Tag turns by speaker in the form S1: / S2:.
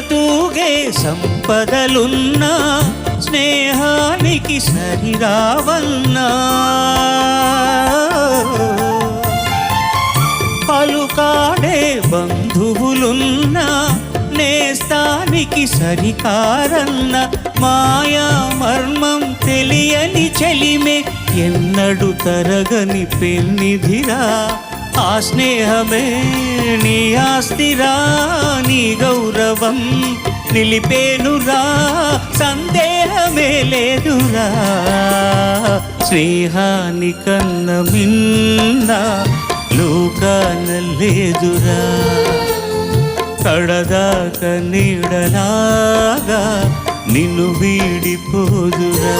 S1: తూగే సంపదలున్నా స్నేహానికి సరిరావన్నా పలుకాడే బంధువులున్నా నేస్తానికి సరికారన్న మాయా మర్మం తెలియని చెలిమే ఎన్నడు తరగని పెన్నిధిరా ఆ స్నేహమే నీ ఆస్తిరా నీ గౌరవం నిలిపేనురా సందేహమే లేదురా స్నేహానికన్న మిన్న లోకాన లేదురా కడదాక నీడలాగా నిన్ను వీడిపోదురా